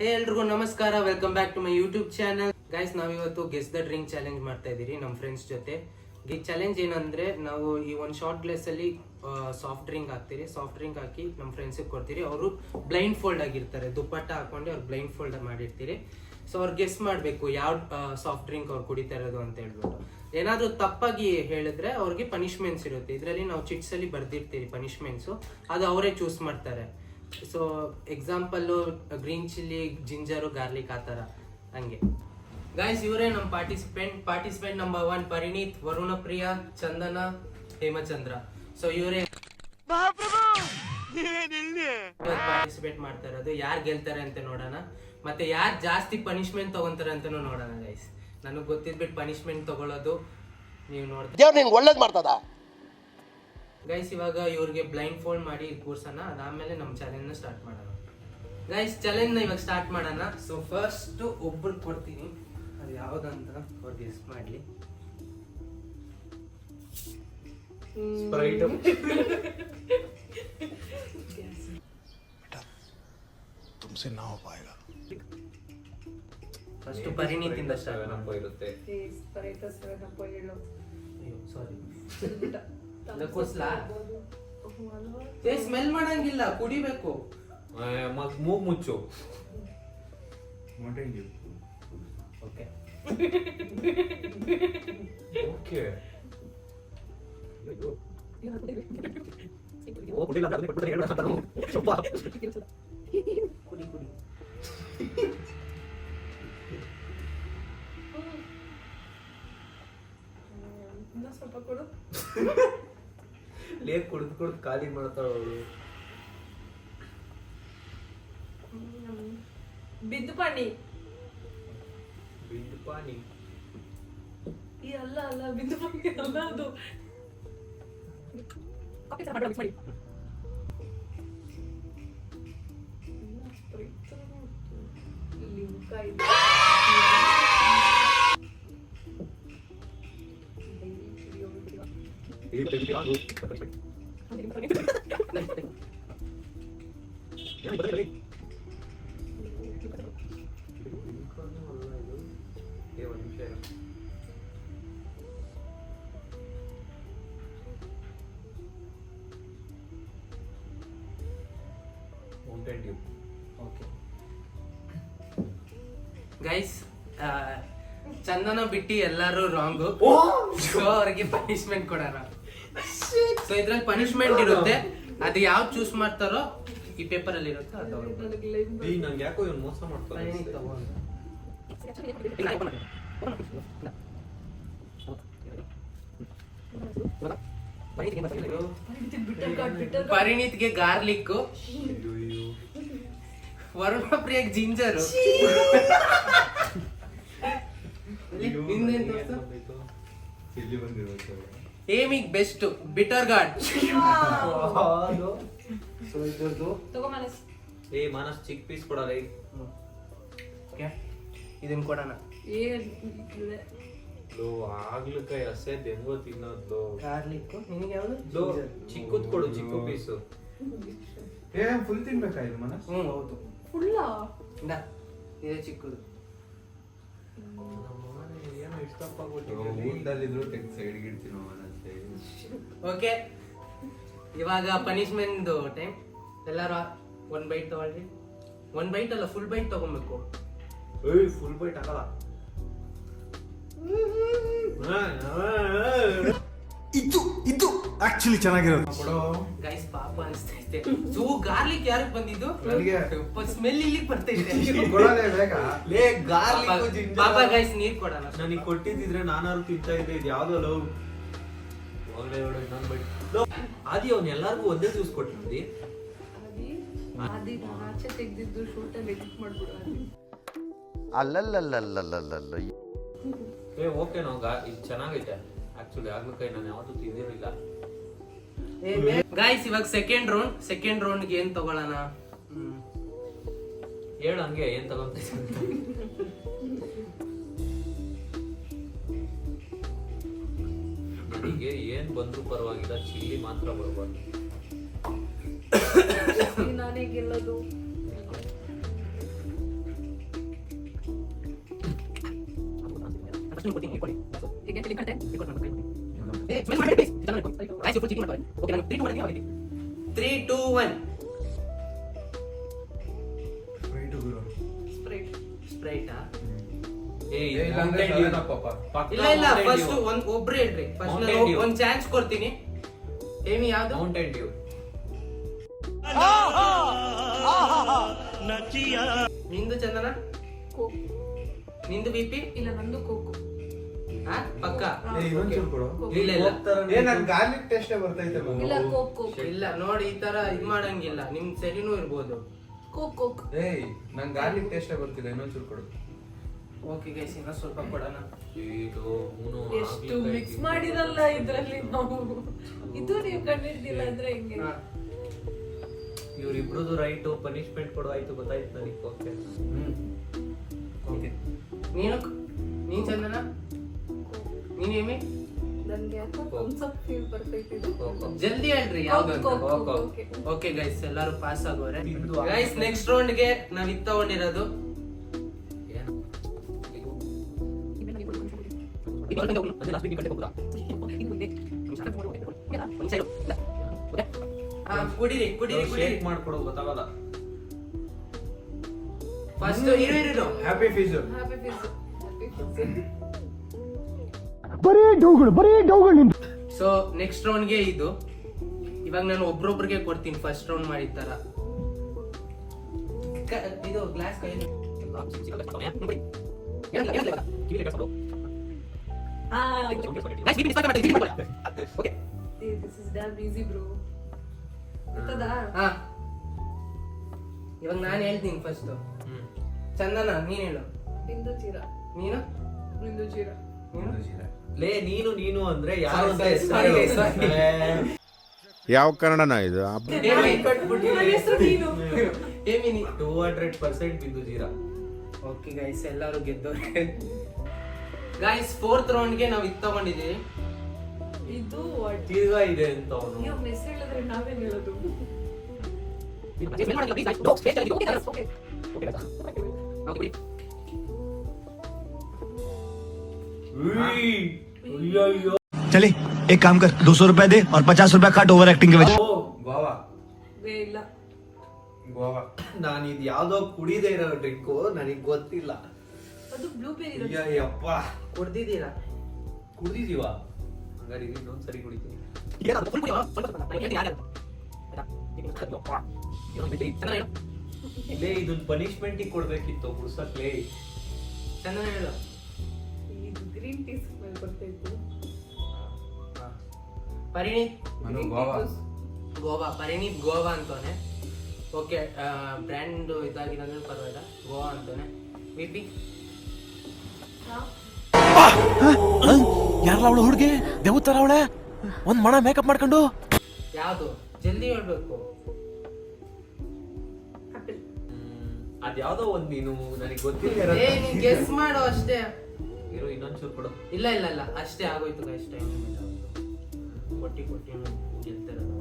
ಎಲ್ರಿಗೂ ನಮಸ್ಕಾರ, welcome back to my YouTube channel. Guys, ನಾವಿವತ್ತು ಗೆಸ್ ದ ಡ್ರಿಂಕ್ ಚಾಲೆಂಜ್ ಮಾಡ್ತಾ ಇದೀರಿ ನಮ್ಮ ಫ್ರೆಂಡ್ಸ್ ಜೊತೆ. ಈ ಚಾಲೆಂಜ್ ಏನಂದ್ರೆ, ನಾವು ಈ ಒಂದು ಶಾರ್ಟ್ ಗ್ಲಾಸ್ ಅಲ್ಲಿ ಸಾಫ್ಟ್ ಡ್ರಿಂಕ್ ಹಾಕ್ತೀರಿ. ಸಾಫ್ಟ್ ಡ್ರಿಂಕ್ ಹಾಕಿ ನಮ್ಮ ಫ್ರೆಂಡ್ಸಿಗೆ ಕೊಡ್ತೀರಿ. ಅವರು ಬ್ಲೈಂಡ್ ಫೋಲ್ಡ್ ಆಗಿರ್ತಾರೆ, ದುಪ್ಪಟ್ಟ ಹಾಕೊಂಡು ಅವ್ರು ಬ್ಲೈಂಡ್ ಫೋಲ್ಡ್ ಮಾಡಿರ್ತೀರಿ. ಸೊ ಅವ್ರು ಗೆಸ್ ಮಾಡಬೇಕು ಯಾವ ಸಾಫ್ಟ್ ಡ್ರಿಂಕ್ ಅವ್ರು ಕುಡಿತಾ ಇರೋದು ಅಂತ ಹೇಳ್ಬಿಟ್ಟು. ಏನಾದರೂ ತಪ್ಪಾಗಿ ಹೇಳಿದ್ರೆ ಅವ್ರಿಗೆ ಪನಿಷ್ಮೆಂಟ್ಸ್ ಇರುತ್ತೆ. ಇದರಲ್ಲಿ ನಾವು ಚಿಟ್ಸ್ ಅಲ್ಲಿ ಬರ್ದಿರ್ತೀವಿ ಪನಿಷ್ಮೆಂಟ್ಸು, ಅದು ಅವರೇ ಚೂಸ್ ಮಾಡ್ತಾರೆ. So example green chilli, ginger, garlic ಆ ಥರ ಹಂಗೆ. ಗಾಯ್ಸ್, ಇವರೇ ನಮ್ಮ ಪಾರ್ಟಿಸಿಪೆಂಟ್ ನಂಬರ್ 1 ಪರಿಣೀತ್, ವರುಣಪ್ರಿಯ, ಚಂದನ, ಹೇಮಚಂದ್ರ. ಸೊ ಇವರೇ ಪಾರ್ಟಿಸಿಪೇಟ್ ಮಾಡ್ತಾ ಇರೋದು. ಯಾರು ಗೆಲ್ತಾರೆ ಅಂತ ನೋಡೋಣ, ಮತ್ತೆ ಯಾರು ಜಾಸ್ತಿ ಪನಿಷ್ಮೆಂಟ್ ತಗೊಂತಾರೆ ಅಂತಾನು ನೋಡೋಣ. ಗೈಸ್, ನನಗೆ ಗೊತ್ತಿದ್ಬಿಟ್ಟು ಪನಿಷ್ಮೆಂಟ್ ತಗೊಳ್ಳೋದು ನೀವು ನೋಡ್ತೀವಿ. ಒಳ್ಳೇದ್ ಮಾಡ್ತದ ಗೈಸ್. ಇವಾಗ ಇವ್ರಿಗೆ ಬ್ಲೈಂಡ್ ಫೋಲ್ಡ್ ಮಾಡಿ ಕೂರ್ಸೋಣ, ಅದಾದ್ಮೇಲೆ ನಮ್ಮ ಚಾಲೆಂಜ್ ನ ಸ್ಟಾರ್ಟ್ ಮಾಡೋಣ. ಗೈಸ್, ಚಾಲೆಂಜ್ ನ ಇವಾಗ ಸ್ಟಾರ್ಟ್ ಮಾಡೋಣ. ಸೊ ಫಸ್ಟ್ ಒಬ್ರು ಕೊಡ್ತೀನಿ, ಅದು ಯಾವ್ದಂತ ಅವ್ರು ಗೆಸ್ ಮಾಡ್ಲಿ. ತುಮ್ಸೆ ನಾ ಹೋ ಪಾಯೇಗಾ. ಫಸ್ಟ್ ಪರಿಣೀತಿಂದ ಸ್ಟಾರ್ಟ್ ಇರುತ್ತೆ. ಸಾರಿ, ಸ್ಮೆಲ್ ಮಾಡಂಗಿಲ್ಲ, ಕುಡಿಬೇಕು. ಮೂಗ್ ಮುಚ್ಚು. Okay okay. ಕುಡಿ ಕುಡಿ. ಸ್ವಲ್ಪ ಕೊಡು. ಲೇ ಕುಡಿದು ಖಾಲಿ ಮಾಡ್ತಾಳ ಅವಳು. ಬಿದ್ದು ಪಾನಿ. ಬಿಂದು ಪಾನಿ ಈ ಅಲ್ಲ ಬಿದ್ದು ಪಾನಿ ಅಲ್ಲ ಅದು. ಗೈಸ್, ಚಂದನ ಬಿಟ್ಟಿ ಎಲ್ಲಾರು ರಾಂಗು. ಸೊ ಅವ್ರಿಗೆ ಪನಿಷ್ಮೆಂಟ್ ಕೊಡೋಣ. ಸೊ ಇದ್ರಲ್ಲಿ ಪನಿಷ್ಮೆಂಟ್ ಇರುತ್ತೆ, ಅದು ಯಾವ್ದು ಚೂಸ್ ಮಾಡ್ತಾರೋ ಈ ಪೇಪರ್ ಅಲ್ಲಿ ಇರುತ್ತೆ ಅದು. ನಂಗೆ ಯಾಕೋ ಇವ್ನು ಮೋಸ ಮಾಡ್ತಾನೆ. ಪರಿಣೀತ್ಗೆ ಗಾರ್ಲಿಕ್, ವರುಣಪ್ರಿಯಗೆ ಜಿಂಜರು, ಏಮಿಗ್ ಬೆಸ್ಟ್ ಬಿಟರ್ ಗಾರ್ಡ್. ಏ ಮಾನಸ್ ಚಿಕ್ ಪೀಸ್ ಕೊಡಲ್ಲ. ಇದನ್ ಕೊಡೋಣ. ಆಗ್ಲಕಾಯಿ ಹಸೆ ಹೆಂಗೋ ತಿನ್ನೋದು. ಗಾರ್ಲಿಕ್ ನಿನಗೆ ಯಾವ್ದು? ಚಿಕ್ಕದ್ ಕೊಡು, ಚಿಕ್ಕ ಪೀಸು. ಫುಲ್ ತಿನ್ಬೇಕಾಯ್ತು ಮನಸ್. ಹೌದು, ಫುಲ್ಲ ಇದೇ ಚಿಕ್ಕದು. ಏನೋ ಇಷ್ಟಪ್ಪ ಊಟದಲ್ಲಿದ್ರು ತೆಗ್ದು ಸೈಡ್ಗೆ ಇಡ್ತೀನಿ ಮನಸ್ಸೆ. ಓಕೆ, ಇವಾಗ ಪನಿಷ್ಮೆಂಟ್ ಟೈಮ್. ಎಲ್ಲಾರು 1 ಬೈಟ್ ತಗೊಳ್ರಿ. 1 ಬೈಟ್ ಅಲ್ಲ, ಫುಲ್ ಬೈಟ್ ತಗೊಬೇಕು. ಫುಲ್ ಬೈಟ್ ಆಗಲ್ಲ. ಇದು ಆಕ್ಚುಲಿ ಚೆನ್ನಾಗಿರೋದು. ಗೈಸ್, ಪಾಪ ಅನಿಸ್ತೈತೆ. ಸೊ ಗಾರ್ಲಿಕ್ ಯಾರಿಗೆ ಬಂದಿದ್ದು? ನನಗೆ. ಸ್ಮೆಲ್ ಇಲ್ಲಿಗೆ ಬರ್ತೈತೆ. ಕೊಡೋದೇ ಬೇಕಾ? ಲೇ ಗಾರ್ಲಿಕ್ ಪಾಪ ಗೈಸ್, ನೀರ್ ಕೊಡೋಣ. ನನಗೆ ಕೊಟ್ಟಿದ್ರೆ ನಾನಾರು ತಿಂತಾ ಇದ್ದೆ. ಇದು ಯಾವ್ದೋ ಲವ್ ಆದಿ ಅವ್ನು ಎಲ್ಲಾರ್ಗು ಒಂದೇ ಜ್ಯೂಸ್ ಕೊಟ್ಟಿದ್ದಿ. ಆದಿ ಆಚೆ ತೆಗ್ದಿದ್ದು ಶೂಟಲ್ಲಿ ಎಡಿಟ್ ಮಾಡ್ಬಿಡು. ಅಲ್ಲಲ್ಲಲ್ಲಲ್ಲಲ್ಲಲ್ಲ. ಏ ಓಕೆ, ನಾವು ಇದು ಚೆನ್ನಾಗೈತೆ ಆಕ್ಚುಲಿ. ಆಗ್ಲಕಾಯಿ ನಾನು ಯಾವತ್ತೂ ತಿಂದಿರಲಿಲ್ಲ. ಗೈಸ್, ಇವಾಗ ಸೆಕೆಂಡ್ ರೌಂಡ್ಗೆ ಏನ್ ತಗೊಳ್ಳೋಣ? ಹೇಳು ಹಂಗೆ ಏನ್ ತಗೊಂತ. ನನಗೆ ಏನ್ ಬಂದ್ರು ಪರವಾಗಿಲ್ಲ, ಚಿಲ್ಲಿ ಮಾತ್ರ ಬರಬಾರ್ದು. ನಾನೇ ಗೆಲ್ಲೋದು. ಫಸ್ಟ್ ಕೊಡ್ತೀನಿ ಇಟ್ಕೊಳ್ಳಿ ಈಗ ಎಲ್ಲಿ ಕತೆ ಇಟ್ಕೊಂಡು ನನ್ನ ಕೈ ಏ ಸ್ಮೆಲ್ ಮಾಡಿ ಪ್ಲೀಸ್ ಚೆನ್ನಾಗಿ ಇಟ್ಕೊಳ್ಳಿ ರೈಸ್ ಫುಲ್ ಚೀಟಿಂಗ್ ಮಾಡ್ತಾರೆ ಓಕೆ ನಾನು 3 2 1 ಆಗಿದೆ 3 2 1 Right ಗುರು. ಸ್ಪ್ರೈಟ್ ಸ್ಪ್ರೈಟ್ ಏ ಏ, ಇಲ್ಲ ಅಂದ್ರೆ ಸರಿನಾ ಪಾಪ. ಇಲ್ಲ ಇಲ್ಲ ಫಸ್ಟ್ ಒಬ್ರು ಹೇಳ್ರಿ ಫಸ್ಟ್ Mountain ನಾನು Dew. ಒಂದು ಚಾನ್ಸ್ ಕೊಡ್ತೀನಿ ಏಮಿ ಯಾವುದು ಮೌಂಟೇನ್ ಡ್ಯೂ. ನಿಂದು ಚಂದನ ಕೋಕ್ ನಿಂದು ಬಿಪಿ ಇಲ್ಲ ನಂದು ಕೋಕು ಹಾ ಪಕ್ಕ ಏ, ಇನ್ನೊಂದ್ ಚೂರು ಕೊಡು. ಇಲ್ಲ ಇಲ್ಲ ಏ, ನನ್ ಗಾರ್ಲಿಕ್ ಟೇಸ್ಟೇ ಬರ್ತೈತೆ ಮಗು. ಇಲ್ಲ ಕೋಕ್ ಕೋಕ್ ಇಲ್ಲ ನೋಡಿ ಈ ತರ ಇದ್ ಮಾಡಂಗಿಲ್ಲ ನಿಮ್ ಸರಿನೂ ಇರ್ಬೋದು ಕೋಕ್ ಕೋಕ್ ಏಯ್, ನನ್ ಗಾರ್ಲಿಕ್ ಟೇಸ್ಟೇ ಬರ್ತಿಲ್ಲ, ಇನ್ನೊಂದ್ ಚೂರು ಕೊಡು. ಓಕೆ ಗೈಸ್ ಇನ್ನೂ ಸ್ವಲ್ಪ ಕೊಡೋಣ ಇದು ಮೂನು ಎಷ್ಟು ಮಿಕ್ಸ್ ಮಾಡಿರಲ್ಲ ಇದ್ರಲ್ಲಿ ನಾವು ಇದು ನೀವು ಕಂಡಿಡ್ದಿಲ್ಲ ಅಂದ್ರೆ ಹೆಂಗೆ ಹಾ. ಇವ್ರಿಬ್ರದ್ದು ರೈಟ್ ಪನಿಷ್ಮೆಂಟ್ ಕೊಡು ಆಯ್ತು ಗೊತ್ತಾಯ್ತು ನನಗೆ. ಓಕೆ ಓಕೆ ನೀನ್ ಚಂದನ ನೀನ್ ಏಮಿ ನನ್ಗೆ ಯಾಕೋ ಕಾನ್ಸೆಪ್ಟ್ ಫೀಲ್ ಬರ್ತೈತಿ ಇದು ಜಲ್ದಿ ಹೇಳ್ರಿ ಕೋಕ್ ಯಾವ್ದು coke coke. Okay okay guys ಎಲ್ಲರೂ ಪಾಸ್ ಆಗೋರೆ ತಿಂದು ಗೈಸ್ ನೆಕ್ಸ್ಟ್ ರೌಂಡ್ ಗೆ ನಾವ್ ಇದ್ ತಗೊಂಡಿರೋದು ಏನು? ಕುಡಿರಿ ಕುಡಿರಿ ಕುಡಿರಿ ಶೇಕ್ ಮಾಡ್ಕೊಡು ಗೊತ್ತಾಗಲ್ಲ. ಫಸ್ಟ್ ಇರು happy fees. Happy fees happy fees so next round ಗೆ ಇದು ಇವಾಗ ನಾನು ಒಬ್ರೊಬ್ರಿಗೆ ಕೊಡ್ತೀನಿ ಫಸ್ಟ್ ರೌಂಡ್ ಮಾಡಿದ ತರ ಇದು ಗ್ಲಾಸ್ ಕೈ this is damn easy bro ಗೊತ್ತದಾ ಹಾ ಇವಾಗ ನಾನು ಹೇಳ್ತೀನಿ ಫಸ್ಟ್ ಚಂದನ ನೀನ್ ಹೇಳು ಬಿಂದು ಚೀರ ನೀನು ಬಿಂದು ಚೀರ ನೀನು ಲೇ ನೀನು ಅಂದ್ರೆ ಯಾರು ಅಂತ Sorry, ಹೆಸ್ರು sorry, ಹೇಳು. ಯಾವ ಕನ್ನಡನ ಇದು ಏಮಿ ಕಟ್ಬಿಟ್ಟಿಲ್ಲ. ನನ್ನ ಹೆಸರು ನೀನು ಏಮಿ 200% ಬಿಂದು ಜೀರಾ. ಓಕೆ ಗೈಸ್ ಎಲ್ಲರೂ ಗೆದ್ದವ್ರೆ ಗೈಸ್ ಫೋರ್ತ್ ರೌಂಡ್ ಗೆ ನಾವು ಇದು ತಗೊಂಡಿದೀವಿ ಇದು what? ತಿರ್ಗಾ ಇದೆ ಅಂತ ಅವನು. ನೀವು ಹೆಸರು ಹೇಳಿದ್ರೆ ನಾವೇನ್ ಹೇಳೋದು ಅಯ್ಯಯ್ಯೋ. चले एक काम कर 200 रुपए दे और 50 रुपए काट ओवर एक्टिंग के वजह ಗೋವಾ. ವೇ ಇಲ್ಲ ಗೋವಾ. ನಾನು ಇದು ಯಾವ್ದೋ ಕುಡಿದೇ ಇರೋ ಡ್ರಿಂಕು ನನಗೆ ಗೊತ್ತಿಲ್ಲ. ಅದು ಬ್ಲೂಬೆರಿ ಅಯ್ಯಪ್ಪ ಕುಡ್ದಿದ್ದೀರಾ ಕುಡಿದೀವ ಹಂಗಾರೆ ಇದು ಇನ್ನೊಂದ್ಸರಿ ಕುಡಿತೀನಿ. ಇಲ್ಲೇ ಇದನ್ನ ಪನಿಷ್ಮೆಂಟ್ ಕೊಡ್ಬೇಕಿತ್ತು ಗುಡ್ಸಕ್ಲೇ. ಚಂದನ ಹೇಳು ಇದು ಗ್ರೀನ್ ಟೀ ಸ್ಮೆಲ್ ಬರ್ತೈತು ಪರಿಣೀತ್ ನಾನು ಗೋವಾ. ಗೋವಾ ಪರಿಣೀತ್ ಗೋವಾ ಅಂತಾನೆ ಓಕೆ ಬ್ರ್ಯಾಂಡ್ ಇದಾಗಿರೋದ್ರೆ ಪರವಾಗಿಲ್ಲ ಗೋವಾ ಅಂತಾನೆ ಬಿಪಿ ಯಾರಲ್ಲ ಅವಳು ಹುಡುಗಿ ದೇವತರ ಅವಳೆ ಒಂದ್ ಮಣ ಮೇಕಪ್ ಮಾಡ್ಕೊಂಡು ಯಾವುದು ಜಲ್ದಿ ಹೇಳ್ಬೇಕು ಆಪಲ್ ಅದ್ಯಾವ್ದೋ ಒಂದ್ ನೀನು ನನಗೆ ಗೊತ್ತಿಲ್ಲ ಏ ನೀನ್ ಗೆಸ್ ಮಾಡು ಅಷ್ಟೇ ಇರೋ ಇನ್ನೊಂಚೂರು ಕೊಡು. ಇಲ್ಲ ಇಲ್ಲ ಇಲ್ಲ ಅಷ್ಟೇ ಆಗೋಯ್ತು ಗೈಸ್ ಟೈಮ್ ಕೊಟ್ಟಿ ಗೆಲ್ತಿರೋದು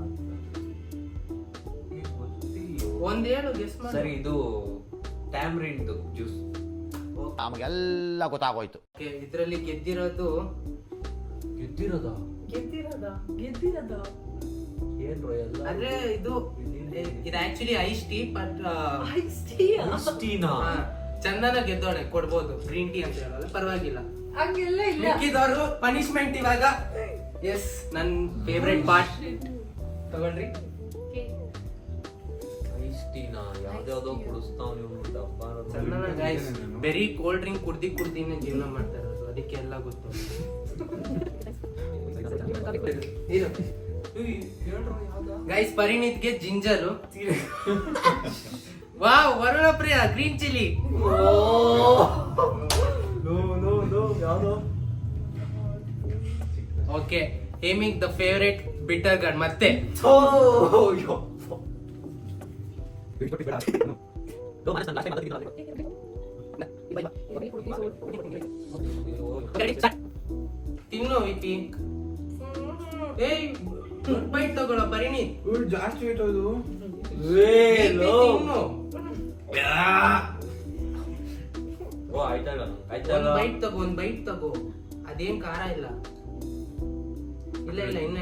ಒಂದ್ ಹೇಳು ಗೆಸ್ ಮಾಡಿ ಸರಿ ಇದು ಟ್ಯಾಮ್ರಿಂಡ್ ಜ್ಯೂಸ್. ನಮಗೆಲ್ಲ ಗೊತ್ತಾಗೋಯ್ತು. ಓಕೆ ಇದರಲ್ಲಿ ಗೆದ್ದಿರೋದು ಗೆದ್ದಿರೋದ ಗೆದ್ದಿರದ ಏನ್ರೋ ಎಲ್ಲ ಅಂದ್ರೆ ಇದು actually ice tea but ice ಟೀಯಾ ಟೀನಾ? ಚಂದನ ಗೆದ್ದೋಳೆ ಕೊಡ್ಬೋದು ಗ್ರೀನ್ ಟೀ ಅಂತ ಹೇಳೋದು ಪರವಾಗಿಲ್ಲ ಹಂಗೆಲ್ಲ ಇಲ್ಲ ಮಿಕ್ಕಿದವರು ಪನಿಷ್ಮೆಂಟ್ ಇವಾಗ ಎಸ್ ನನ್ ಫೇವ್ರೆಟ್ ಪಾರ್ಟ್ ತಗೊಂಡ್ರಿ ಐಸ್ ಟೀನಾ ಯಾವ್ದ್ಯಾವ್ದೋ ಕುಡಿಸ್ತಾವ್ ನೀವು ಡಬ್ಬ Chandana guys very cold drink ಕುಡ್ದಿನೇ ಜೀವನ ಮಾಡ್ತಾ ಇರೋದು ಅದಕ್ಕೆ ಎಲ್ಲ ಗೊತ್ತು ಗೈಸ್ ಪರಿಣೀತ್ಗೆ ginger wow Varuna Priya green chilli ಯಾವ್ದೋ ಓಕೆ ಹೇಮಿಂಗ್ ದ ಫೇವರೇಟ್ ಬಿಟರ್ ಗನ್ ಮತ್ತೆ ತಿನ್ನು ವಿಪಿ ಏಯ್ ಗುಡ್ ಬೈಟ್ ತಗೊಳ್ಳೋ ಪರಿಣೀತ್ ಜಾಸ್ತಿ ಇಟ್ಟೋದು. ವಿಪಿ ತಿನ್ನು ಓ ಆಯ್ತು ಆಯ್ತಾ ಇಲ್ಲ ಒಂದ್ ಬೈಟ್ ತಗೋ ಅದೇನ್ ಖಾರ ಇಲ್ಲ ಇನ್ನ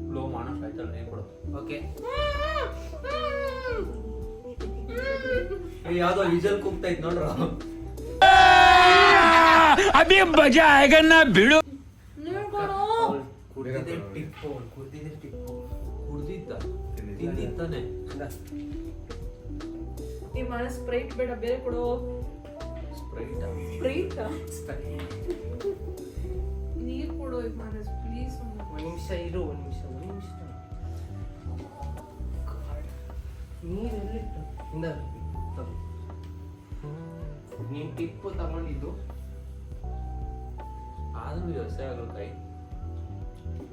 ಫ್ಲೋ ಮಾಡೋಣ ಆಯ್ತಾ ನೀನ್ ಕೊಡು. ಓಕೆ ಯಾವ್ದೋ ವಿಜಲ್ ಕೂಗ್ತಾ ಇದ್ ನೋಡ್ರ. अभी मजा आएगा ना भिड़ो ಕುರ್ದಿದೆ ಟಿಪ್ಪು ಕುಡ್ದಿದ್ದ ತಿಂದಿತ್ತಾನೆ. ಈ ಮಾನ ಸ್ಪ್ರೈಟ್ ಬೇಡ ಬೇರೆ ಕೊಡು. ಸ್ಪ್ರೈಟ್ ಸ್ಪ್ರೈಟ್ ನೀರ್ ಕೊಡು ಈ ಮಾನಸ್ ಪ್ಲೀಸ್. ಒಂದ್ ನಿಮಿಷ ಇರು ಒಂದ್ ನಿಮಿಷ ನೀರ್ ಎಲ್ಲಿಟ್ಟು ಇಂದ ತಗೋ. ನೀನ್ ಟಿಪ್ಪು ತಗೊಂಡಿದ್ದು ಆದ್ರೂ ವ್ಯವಸಾಯ ಆಗಲ್ಲ ಕೈ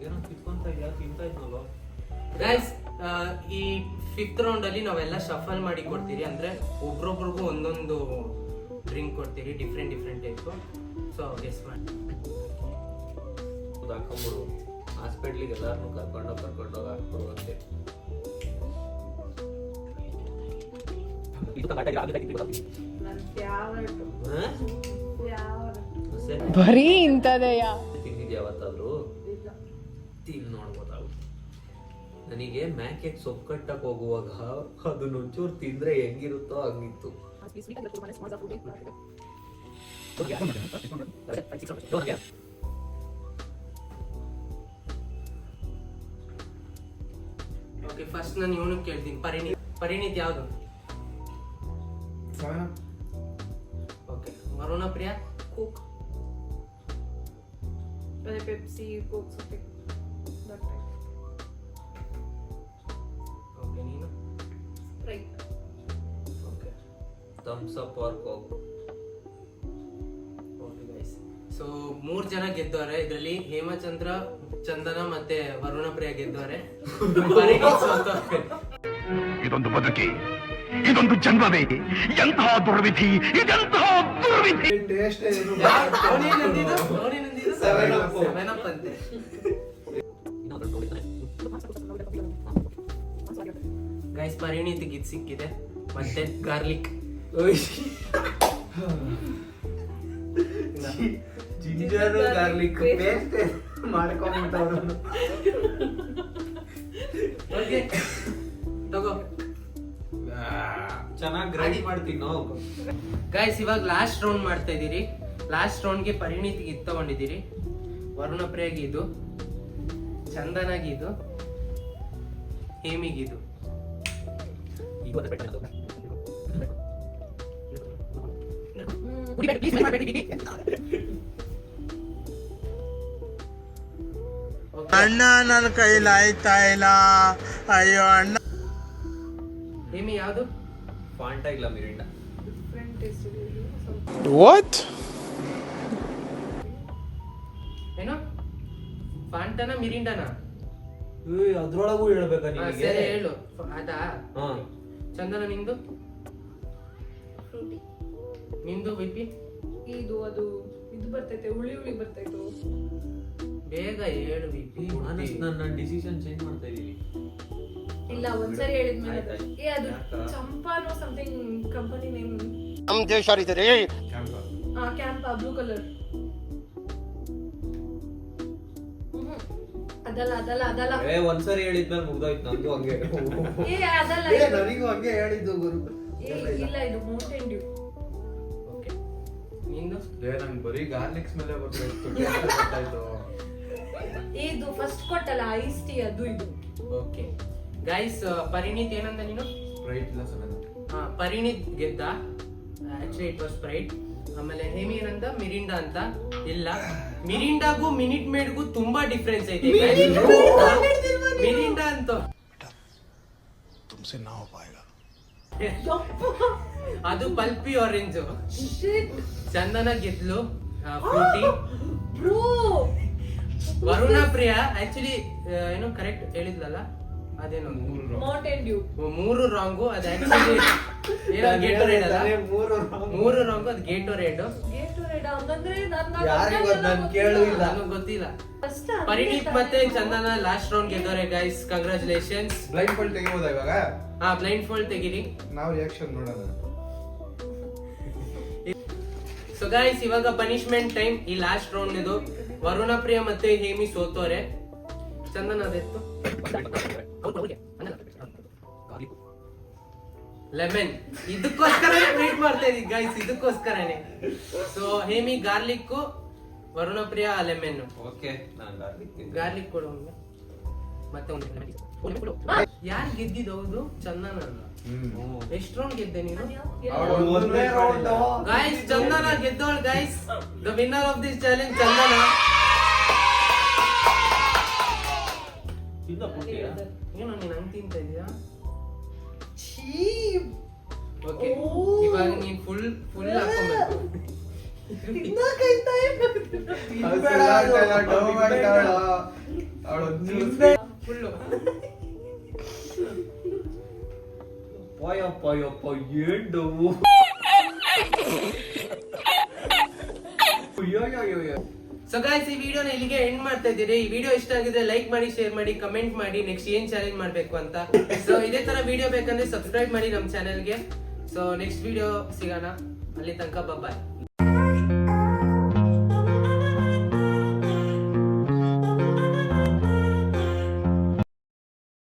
ಏನೋ ಕಿತ್ಕೊಂತ ಇಲ್ಲ ತಿಂತ ಇದ್ನಲ್ಲ. ಗೈಸ್ ಈ 5th ರೌಂಡ್ ಅಲ್ಲಿ ನಾವೆಲ್ಲ ಶಫಲ್ ಮಾಡಿ ಕೊಡ್ತೀರಿ, ಅಂದ್ರೆ ಒಬ್ರೊಬ್ರಿಗೂ ಒಂದೊಂದು ಡ್ರಿಂಕ್ ಕೊಡ್ತೀರಿ, ಡಿಫ್ರೆಂಟ್ ಟೈಪ್. ಸೊ ಗೆಸ್ ಮಾಡಿ ಹಾಕೊಂಡ್ಬಿಡು. ಹಾಸ್ಪಿಟ್ಲಿಗೆ ಎಲ್ಲಾರನ್ನೂ ಕರ್ಕೊಂಡೋಗಿ ಹಾಕ್ಬಿಡು ಅಂತೆ. ನನ್ ಫೇವರೇಟ್ ಬರೀ ಇಂಥದೆಯ ತಿಂದಿದ್ಯಾ ಯಾವತ್ತಾದ್ರೂ? ಇಲ್ಲ. ತಿಂದು ನೋಡ್ಬೋದಾಗುತ್ತೆ. ನನಗೆ ಮ್ಯಾಕೆಗೆ ಸೊಪ್ಪು ಕಟ್ಟಕ್ ಹೋಗುವಾಗ ಅದನ್ನ ಒಂಚೂರು ತಿಂದ್ರೆ ಹೆಂಗಿರುತ್ತೋ ಹಂಗಿತ್ತು. ಓಕೆ, ಫಸ್ಟ್ ನಾನು ಇವನು ಕೇಳ್ತೀನಿ. ಪರಿಣಿತ್ ಯಾವ್ದು? ಓಕೆ, ವರುಣ ಪ್ರಿಯಾ? ಕೋಕ್ ಅದೇ Pepsi Coke something that type. Okay, ನೀನು? Sprite. Okay Thums Up or Coke. Okay guys, so 3 ಜನ ಗೆದ್ದವ್ರೆ. ಇದರಲ್ಲಿ ಹೇಮಚಂದ್ರ, ಚಂದನ ಮತ್ತೆ ವರುಣ ಪ್ರಿಯಾ ಗೆದ್ದವ್ರೆ. ಪರಿಣಿತ್ ಸೋತವ್ರೆ. ಇದೊಂದು ಬದುಕಿ, ಇದೊಂದು ಜನ್ಮವೇ, ಎಂತಹ ದುರ್ವಿಧಿ, ಇದೆಂತಹ ದುರ್ವಿಧಿ. ಟೇಸ್ಟ್ ಅವನೇನಂದಿದ್ದು? 7 up ಅಂತೆ. ಗೈಸ್, ಪರಿಣಿತ್ ಇದು ಸಿಕ್ಕಿದೆ ಮತ್ತೆ ಗಾರ್ಲಿಕ್. ಜಿಂಜರ್ ಗಾರ್ಲಿಕ್ ಪೇಸ್ಟ್ ಮಾಡ್ಕೊಂಡ್ಬಿಟ್ಟವ್ರು. ಓಕೆ ತಗೋ. ಚೆನ್ನಾಗಿ ಗ್ರೈಂಡ್ ಮಾಡ್ತೀನಿ ನಾವು. ಗೈಸ್, ಇವಾಗ ಲಾಸ್ಟ್ ರೌಂಡ್ ಮಾಡ್ತಾ ಇದೀರಿ. ಲಾಸ್ಟ್ ರೌಂಡ್ಗೆ ಪರಿಣಿತಿಗೆ ಇದು ತಗೊಂಡಿದ್ದೀರಿ, ವರುಣ ಪ್ರಿಯಾಗಿ ಇದು, ಚಂದನಾಗಿ ಇದು, ಹೇಮಿಗಿದು. ಅಣ್ಣ ನನ್ನ ಕೈಲಾಯ್ತಾ ಇಲ್ಲ, ಅಯ್ಯೋ ಅಣ್ಣ. ಹೇಮಿ ಯಾವುದು? ಫಾಂಟಾ ಇಲ್ಲ ಮಿರಿಂಡಾ. Different taste ಇದೆ ಇದು. ವಾಟ್? ಏನು? ಫಾಂಟಾನ ಮಿರಿಂಡಾನ? ಅದ್ರೊಳಗೂ ಹೇಳ್ಬೇಕಾ ನಿಮಗೆ? ಸರಿ ಹೇಳು. ಅದಾ? ಹಾ. ಚಂದನ ನಿಂದು? Fruity. ನಿಂದು ವಿಪಿ? ಇದು ಅದು ಇದು ಬರ್ತೈತೆ, ಹುಳಿ ಬರ್ತೈತೆ. ಬೇಗ ಹೇಳು ವಿಪಿ. ನನ್ನ ಡಿಸಿಷನ್ ಚೇಂಜ್ ಮಾಡ್ತಾ ಇದೀನಿ. ಇಲ್ಲ, ಒಂದ್ಸರಿ ಹೇಳಿದ್ಮೇಲೆ ಆಯ್ತಾಯ್ತು. ಅದು ಯಾಕ? ಚಂಪಾನೋ ಸಮಥಿಂಗ್ ಕಂಪನಿ ನೇಮ್. ನಮ್ ದೇಶ ರೀ ಕ್ಯಾಂಪಾ ಬ್ಲೂ ಕಲರ್. ಅದಲ್ಲ ಒಂದ್ಸರಿ ಹೇಳಿದ್ಮೇಲೆ ಮುಗ್ದೋಯ್ತು ನಂದು ಹಂಗೆ. ಅದಲ್ಲ ನನಗೂ ಹಂಗೆ ಹೇಳಿದ್ದು ಗುರು. ಇಲ್ಲ, ಇದು ಮೌಂಟೇನ್ ಡ್ಯೂ. ಓಕೆ, ನಿಂದು? ನಂಗೆ ಬರೀ ಗಾರ್ಲಿಕ್ ಸ್ಮೆಲ್ ಗೊತ್ತಾಯ್ತು. ಇದು ಫಸ್ಟ್ ಕೊಟ್ಟಲ್ಲ ಐಸ್ ಟೀ, ಅದು ಇದು. ಓಕೆ ಗೈಸ್, ಪರಿಣಿತ್ ಏನಂದ ನೀನು? ಸ್ಪ್ರೈಟ್ ಇಲ್ಲ 7. ಪರಿಣಿತ್ ಗೆದ್ದ. Actually it was Sprite. ಆಮೇಲೆ ಹೇಮಿ ಏನಂದ? ಮಿರಿಂಡಾ ಅಂತ. ಇಲ್ಲ, ಮಿರಿಂಡಾಗೂ ಮಿನಿಟ್ ಮೇಡ್ಗೂ ತುಂಬಾ ಡಿಫ್ರೆನ್ಸ್ ಐತೆ. ಮಿರಿಂಡಾ ಅಂತ ತುಮ್ಸೆ ನಾ ಹೋ ಪಾಯೇಗಾ. ಅದು ಪಲ್ಪಿ ಆರೆಂಜ್. Shit. ಚಂದನ ಗೆದ್ಲು ಫ್ರೂಟಿ. Bro. ವರುಣ ಪ್ರಿಯಾ ಆಕ್ಚುಲಿ ಏನು ಕರೆಕ್ಟ್ ಹೇಳಿದ್ಲಲ್ಲ, ಅದೇನು ಮೌಂಟೇನ್ ಡ್ಯೂ. 3 ರಾಂಗು. ಅದು ಆಕ್ಚುಲಿ ಏನೋ ಗೇಟೋರೇಡ್ ಅಲ್ಲ, 3 ರಾಂಗು. ಅದು ಗೇಟೋರೇಡ್. ಗೇಟೋರೇಡ್ ಹಂಗಂದ್ರೆ ನನಗೆ ಗೊತ್ತಿಲ್ಲ. ಪರಿಣಿತ್ ಮತ್ತೆ ಚಂದನ ಲಾಸ್ಟ್ ರೌಂಡ್ ಗೆದ್ದವ್ರೆ ಗೈಸ್. ಕಂಗ್ರಾಚುಲೇಷನ್ಸ್. ಬ್ಲೈಂಡ್ ಫೋಲ್ಡ್ ತೆಗಿಬೋದಾ ಇವಾಗ? ಬ್ಲೈಂಡ್ ಫೋಲ್ಡ್ ತೆಗಿರಿ. ನಾವು ರಿಯಾಕ್ಷನ್ ನೋಡೋಣ. ಸೊ ಗೈಸ್ ಇವಾಗ ಪನಿಷ್ಮೆಂಟ್ ಟೈಮ್. ಈ ಲಾಸ್ಟ್ ರೌಂಡ್ ಇದು. ವರುಣ ಪ್ರಿಯ ಮತ್ತೆ ಹೇಮಿ ಸೋತೋರೆ. ಚಂದನ ಅದೆತ್ತು ಲೆಮನ್. ಇದಕ್ಕೋಸ್ಕರನೇ ವೇಟ್ ಮಾಡ್ತಾ ಇದೀವಿ ಗೈಸ್, ಇದಕ್ಕೋಸ್ಕರನೇ. ಸೊ ಹೇಮಿ ಗಾರ್ಲಿಕ್, ವರುಣ ಪ್ರಿಯ ಲೆಮನ್. ಓಕೆ ನಾನು ಗಾರ್ಲಿಕ್ ಕೊಡು ಅವ್ನಿಗೆ. ಮತ್ತೆ ಒಂದು ಯಾರು ಗೆದ್ದಿದ್ದು? ಹೌದು ಚಂದನ ಅಲ್ಲ. ಎಷ್ಟು ರೌಂಡ್ ಗೆದ್ದೆ ನೀನು? ಗೈಸ್ ಚಂದನ ಗೆದ್ದೋಳ್ guys. The winner of this challenge Chandana. ಏನು ನೀನ್ ಹಂಗ್ ತಿಂತ ಇದೀಯಾ? ಓಕೆ ಇವಾಗ ನೀನ್ ಫುಲ್ ಹಾಕೊಂಡ್ಬೇಕು. ಫುಲ್ಲು ಪಯಪ್ಪ ಏನು ಸೊ ಗೈಸ್ ಈ ವಿಡಿಯೋನ ಇಲ್ಲಿಗೆ ಎಂಡ್ ಮಾಡ್ತಾ ಇದ್ದೀರಿ. ಈ ವಿಡಿಯೋ ಇಷ್ಟ ಆಗಿದ್ರೆ ಲೈಕ್ ಮಾಡಿ, ಶೇರ್ ಮಾಡಿ, ಕಮೆಂಟ್ ಮಾಡಿ ನೆಕ್ಸ್ಟ್ ಏನ್ ಚಾಲೆಂಜ್ ಮಾಡ್ಬೇಕು ಅಂತ. ಸೊ ಇದೇ ತರ ವಿಡಿಯೋ ಬೇಕಂದ್ರೆ ಸಬ್ಸ್ಕ್ರೈಬ್ ಮಾಡಿ ನಮ್ಮ ಚಾನೆಲ್ಗೆ. ಸೊ ನೆಕ್ಸ್ಟ್ ವಿಡಿಯೋ ಸಿಗೋಣ, ಅಲ್ಲಿ ತನಕ ಬಾಯ್.